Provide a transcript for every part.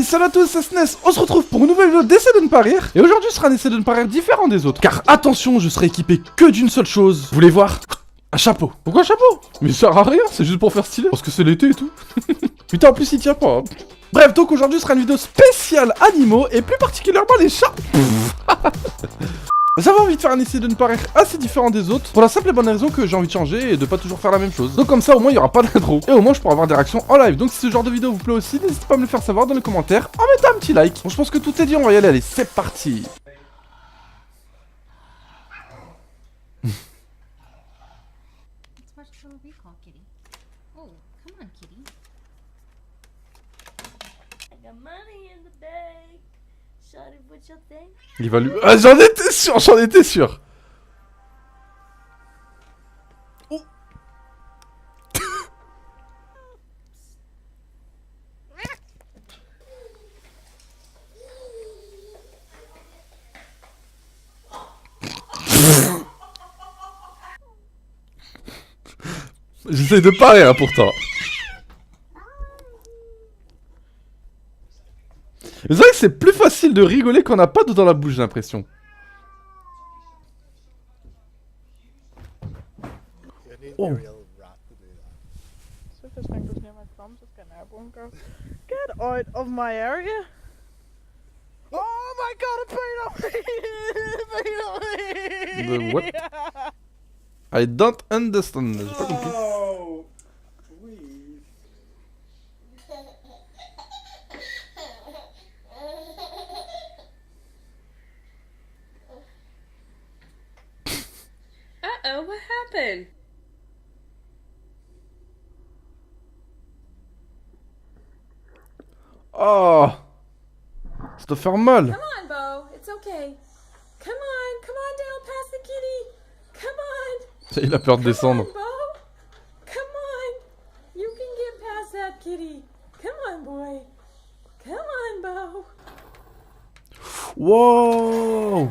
salut à tous, c'est SNES, on se retrouve pour une nouvelle vidéo d'essai de ne pas rire. Et aujourd'hui sera un essai de ne pas rire différent des autres. Car attention, je serai équipé que d'une seule chose. Vous voulez voir? Un chapeau. Pourquoi un chapeau? Mais ça sert à rien, c'est juste pour faire stylé. Parce que c'est l'été et tout. Putain, en plus il tient pas. Bref, donc aujourd'hui sera une vidéo spéciale animaux et plus particulièrement les chats. J'avais envie de faire un essai de ne pas rire assez différent des autres, pour la simple et bonne raison que j'ai envie de changer et de pas toujours faire la même chose. Donc comme ça au moins il y aura pas d'intro, et au moins je pourrai avoir des réactions en live. Donc si ce genre de vidéo vous plaît aussi, n'hésitez pas à me le faire savoir dans les commentaires en mettant un petit like. Bon, je pense que tout est dit, on va y aller, allez c'est parti. Il va lui... Ah, j'en étais sûr, j'en étais sûr. Oh. J'essaye de pas rire pourtant. C'est vrai que c'est plus facile de rigoler quand on n'a pas d'eau dans la bouche, j'ai l'impression. Oh. Get out of my area! Oh my god, The what? I don't understand. J'ai pas compris. Oh, please. Uh-oh, what happened? Oh. Ça doit faire mal. Come on, Bo. It's okay. Come on down past the kitty. Come on. Il a peur de descendre. Come on, Bo. Come on. You can get past that kitty. Come on, boy. Come on, Bo. Wow.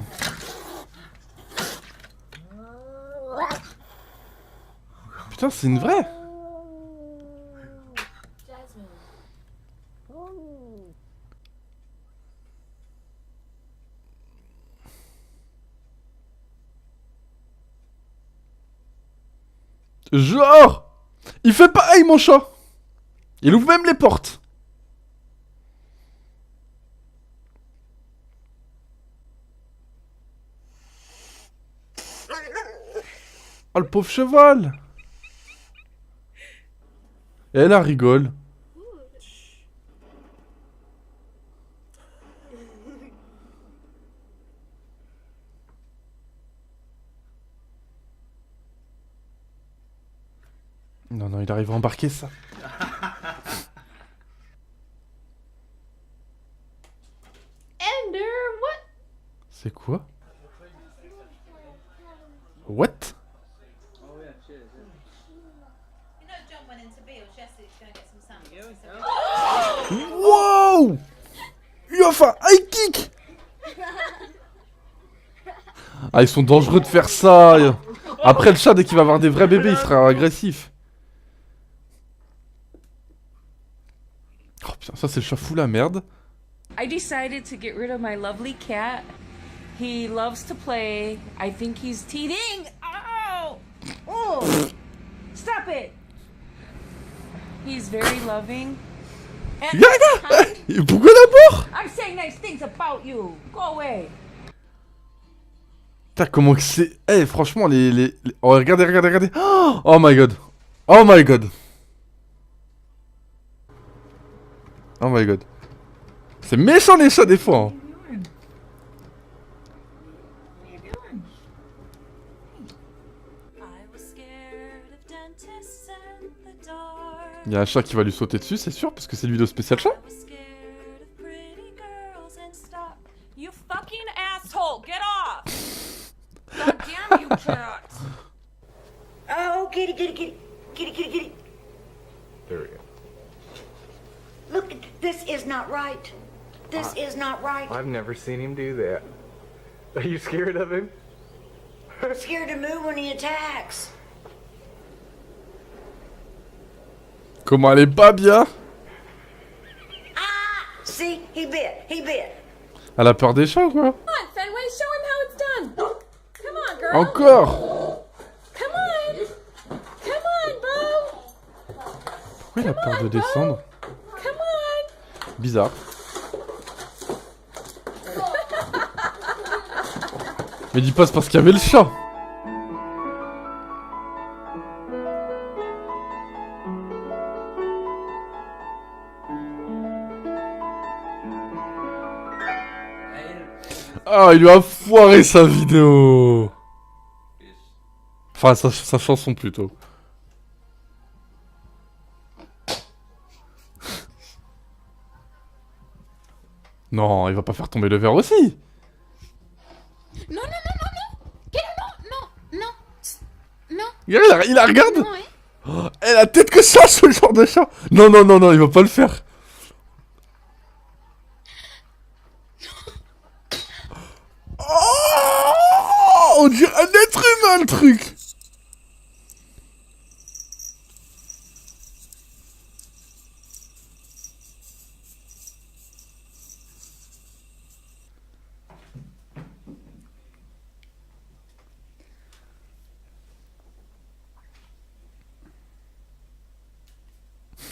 Putain, c'est une vraie. Genre, il fait pareil mon chat. Il ouvre même les portes. Oh le pauvre cheval. Et elle rigole. Non, non, il arrive à embarquer ça. Ender, what? C'est quoi? What? Wow! Il a fait un high kick! Ah, ils sont dangereux de faire ça. Après, le chat, dès qu'il va avoir des vrais bébés, il sera agressif. Oh putain, ça c'est le chat fou la merde. I decided to get rid of my lovely cat. He loves to play. I think he's teething. Oh! Oh! Stop it! He's very loving. And kind. Pourquoi d'abord? I'm saying nice things about you. Go away. Putain, comment que c'est... Eh, franchement, les... Oh, regardez, regardez, regardez. Oh my god. Oh my god. Oh my god. C'est méchant les chats des fois. Hein. Il y a un chat qui va lui sauter dessus, c'est sûr, parce que c'est une vidéo spéciale chat. You fucking asshole! Get off! God damn you, cat! Oh, kitty, kitty, kitty, kitty, kitty, kitty. There we go. Look, this is not right. This is not right. I've never seen him do that. Are you scared of him? I'm scared to move when he attacks. Comment elle est pas bien? See, he bit. He bit. Elle a peur des chats, quoi. Come on, Fenway, show him how it's done. Come on, girl. Encore. Come on. Come on, Bo. Pourquoi il a peur de descendre? Come on. Bizarre. Mais dis pas c'est parce qu'il y avait le chat. Ah, il lui a foiré sa vidéo. Enfin, sa chanson plutôt. Non, il va pas faire tomber le verre aussi. Non, non, non, non, non. Non, non, non. Non. Il la regarde. Non, hein. Oh, elle a la tête que ça, ce genre de chat. Non, non, non, non, il va pas le faire. Oh, on dirait un être humain, le truc.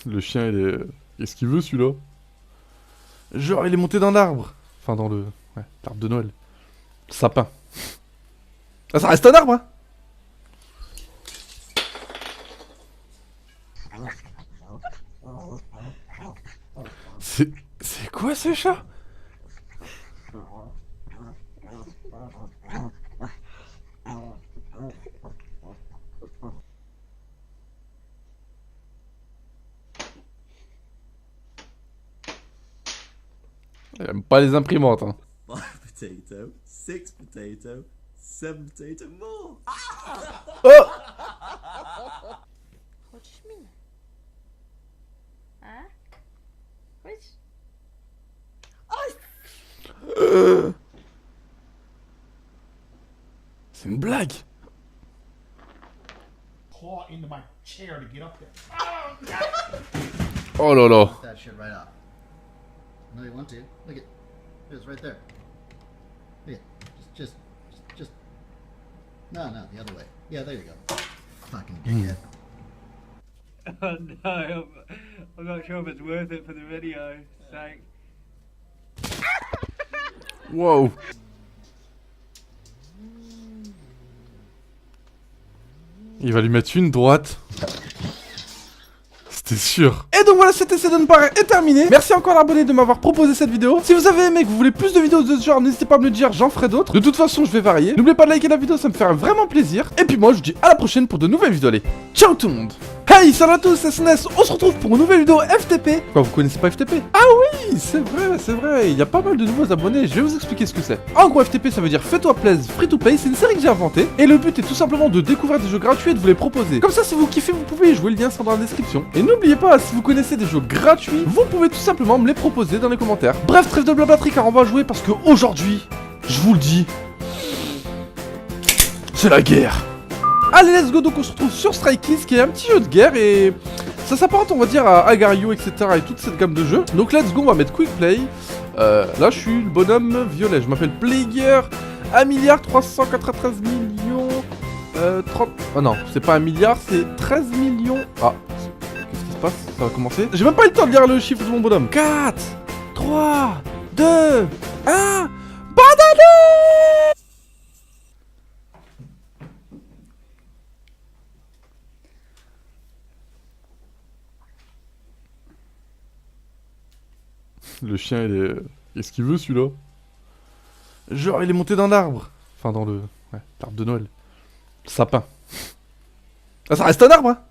Le chien, il est... Qu'est-ce qu'il veut, celui-là? Genre, il est monté dans l'arbre. Enfin, dans le... Ouais, l'arbre de Noël. Le sapin. Ah, ça reste un arbre, hein? C'est quoi, ce chat? Il aime pas les imprimantes, hein. 5 potato, 6 potato, 7 potato more. Oh! What you mean? Huh? Which? C'est une blague. Claw into my chair to get up there. Oh là là. That shit right up. No, you want to. Look at it's right there. Look at just. No, the other way. Yeah, there you go. Fucking dickhead. Oh no, I'm not sure if it's worth it for the video. Thanks. Wow. Il va lui mettre une droite. C'était sûr. Et donc voilà, cet essai de ne pas est terminé. Merci encore l'abonné de m'avoir proposé cette vidéo. Si vous avez aimé, que vous voulez plus de vidéos de ce genre, n'hésitez pas à me le dire, j'en ferai d'autres. De toute façon, je vais varier. N'oubliez pas de liker la vidéo, ça me ferait vraiment plaisir. Et puis moi, je vous dis à la prochaine pour de nouvelles vidéos. Allez, ciao tout le monde. Hey, salut à tous, c'est SNES, on se retrouve pour une nouvelle vidéo FTP. Quoi, vous connaissez pas FTP? Ah oui, c'est vrai, il y a pas mal de nouveaux abonnés, je vais vous expliquer ce que c'est. En gros, FTP, ça veut dire fais-toi plaisir, free to play, c'est une série que j'ai inventée. Et le but est tout simplement de découvrir des jeux gratuits et de vous les proposer. Comme ça, si vous kiffez, vous pouvez y jouer, le lien sera dans la description. Et n'oubliez pas, si vous connaissez des jeux gratuits, vous pouvez tout simplement me les proposer dans les commentaires. Bref, trêve de blablaterie car on va jouer parce que aujourd'hui, je vous le dis, c'est la guerre. Allez, let's go, donc on se retrouve sur Strike Kids, qui est un petit jeu de guerre, et ça s'apparente, on va dire, à Agario, etc., et toute cette gamme de jeux. Donc let's go, on va mettre Quick Play. Là, je suis le bonhomme violet, je m'appelle Player, 1,393 millions, 30... Ah non, c'est pas 1 milliard, c'est 13 millions... Ah, qu'est-ce qui se passe? Ça va commencer. J'ai même pas eu le temps de lire le chiffre de mon bonhomme. 4, 3, 2, 1... Bonne année! Le chien, il est... Qu'est-ce qu'il veut, celui-là? Genre, il est monté dans l'arbre. Enfin, dans le... Ouais, l'arbre de Noël. Le sapin. Ah, ça reste un arbre, hein?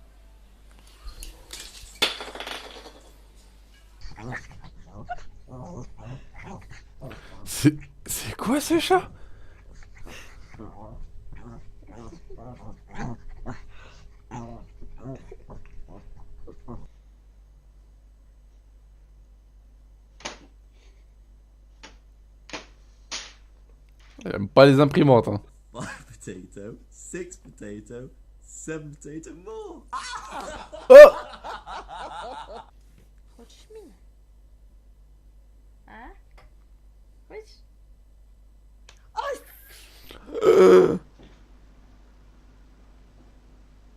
C'est quoi, ce chat? Il aime pas les imprimantes, hein. 5 potato, 6 potato, 7 potato more. Oh! What you mean?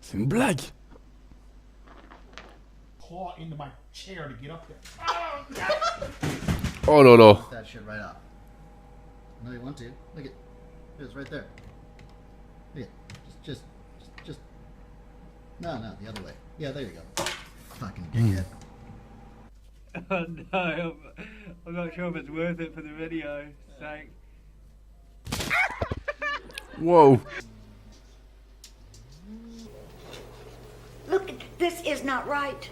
C'est une blague. Claw into my chair to get up there. Oh là là. Knock that shit right off. No, you want to. Look at it's right there. Look at just. No, the other way. Yeah, there you go. Fucking dickhead. Oh no, I'm not sure if it's worth it for the video. Like, Wow. Look, this is not right.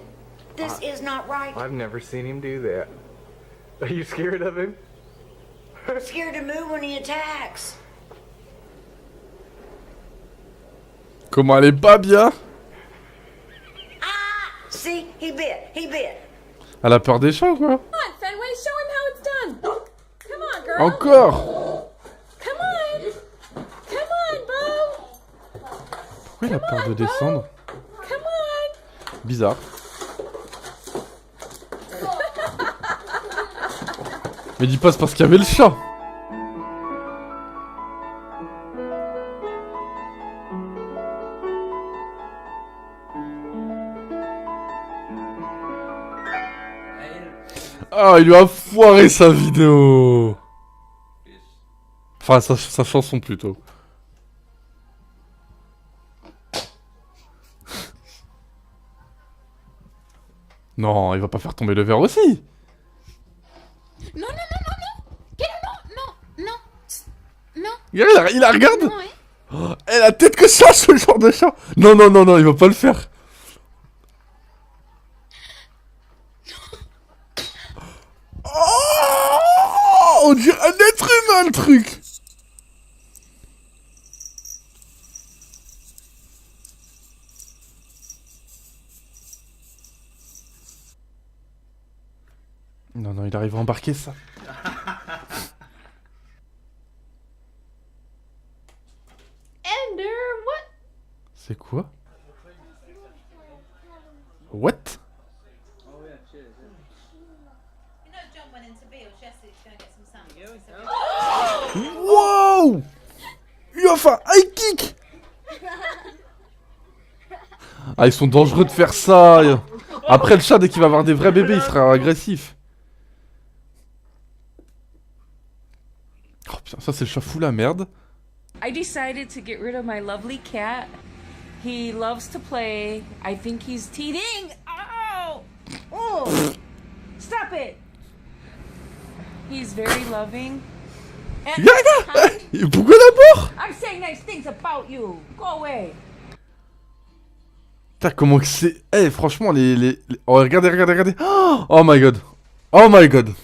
This is not right. I've never seen him do that. Are you scared of him? I'm scared to move when he attacks. Comment elle est pas bien? Ah! See, he bit. Elle a peur des chats ou quoi? Come on, Fenway, show him how it's done. Come on, girl. Encore? Come on. Come on, Bo. Pourquoi il a peur de descendre? Come on. Bizarre. Mais dis pas c'est parce qu'il y avait le chat. Ah, il lui a foiré sa vidéo. Enfin, sa chanson plutôt. Non, il va pas faire tomber le verre aussi. Non. Il la regarde. Non, hein. Oh, elle a tête que ça, ce genre de chat. Non, il va pas le faire. Oh, on dirait un être humain, le truc. Non, il arrive à embarquer ça. Ender, what? C'est quoi? What? Wow! Il a fait un high kick! Ah, ils sont dangereux de faire ça. Après, le chat, dès qu'il va avoir des vrais bébés, il sera agressif. Oh putain, ça c'est le chat fou la merde. I decided to get rid of my lovely cat. He loves to play. I think he's teething. Oh! Oh! Stop it! He's very loving. And Et pourquoi d'abord? I'm saying nice things about you. Go away. Putain, comment que c'est... Eh, franchement, les... Oh, regardez. Oh my god. Oh my god.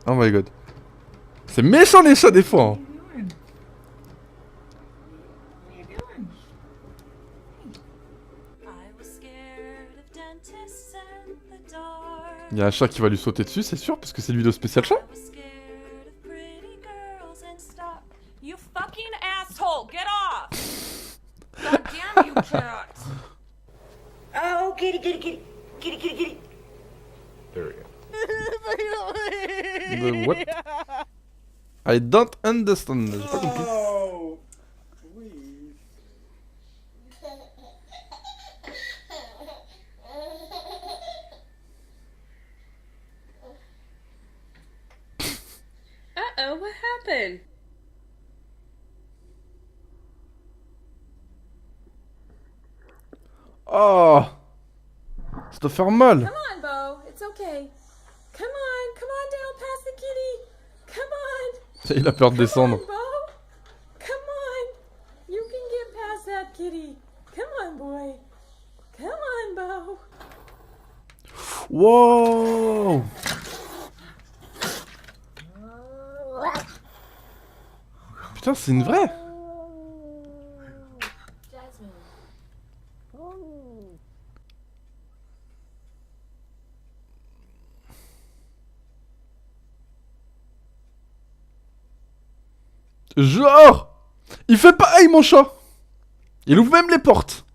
Oh my god. C'est méchant les chats des fois. Hein. Il y a un chat qui va lui sauter dessus, c'est sûr, parce que c'est le vidéo spécial chat. You fucking asshole! Get off! God damn you, cat! Oh, kitty. There we go. The what? I don't understand. J'ai pas compris. Oh, please. Uh-oh, what happened? Oh, ça doit faire mal. Come on, Bo. It's okay. Come on down past the kitty. Come on. Il a peur de descendre. Come on, Bo. Come on. You can get past that kitty. Come on, boy. Come on, Bo. Wow. Putain, c'est une vraie. Genre, il fait pareil mon chat. Il ouvre même les portes.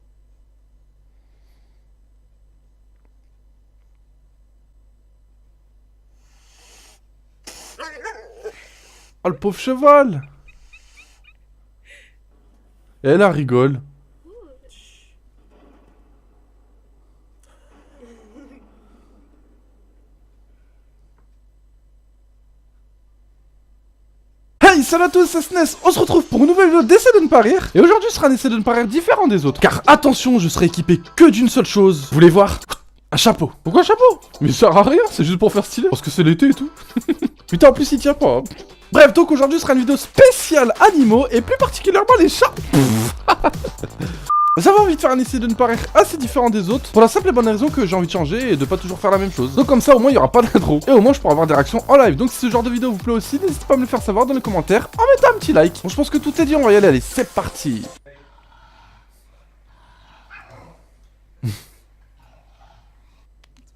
Oh, le pauvre cheval. Et elle, elle rigole. Hey, salut à tous, c'est SNES. On se retrouve pour une nouvelle vidéo d'essai de ne pas rire. Et aujourd'hui sera un essai de ne pas rire différent des autres. Car attention, je serai équipé que d'une seule chose. Vous voulez voir? Un chapeau. Pourquoi un chapeau? Mais ça sert à rien, c'est juste pour faire stylé. Parce que c'est l'été et tout. Putain, en plus il tient pas. Hein. Bref, donc aujourd'hui sera une vidéo spéciale animaux et plus particulièrement les chats. J'avais envie de faire un essai de ne pas rire assez différent des autres pour la simple et bonne raison que j'ai envie de changer et de pas toujours faire la même chose. Donc comme ça au moins il y aura pas d'intro et au moins je pourrai avoir des réactions en live. Donc si ce genre de vidéo vous plaît aussi, n'hésitez pas à me le faire savoir dans les commentaires en mettant un petit like. Bon, je pense que tout est dit, on va y aller, allez, c'est parti. Let's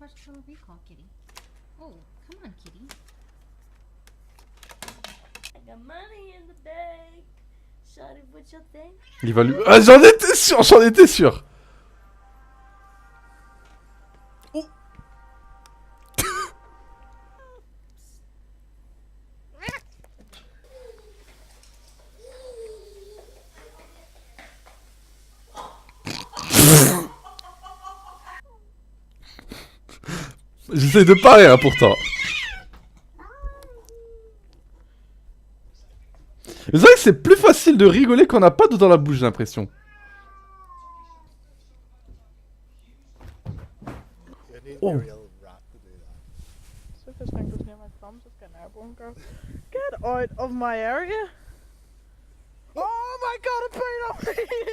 watch Total Recall, kitty. Oh, come on, kitty. I got money in the bank. Shawty, what you think? Il va lui... Ah, j'en étais sûr, j'en étais sûr. Oh. J'essaie de pas rire pourtant. C'est vrai que c'est plus facile de rigoler quand on n'a pas d'eau dans la bouche, j'ai l'impression. Oh. Get out of my area! Oh my god, a pedo!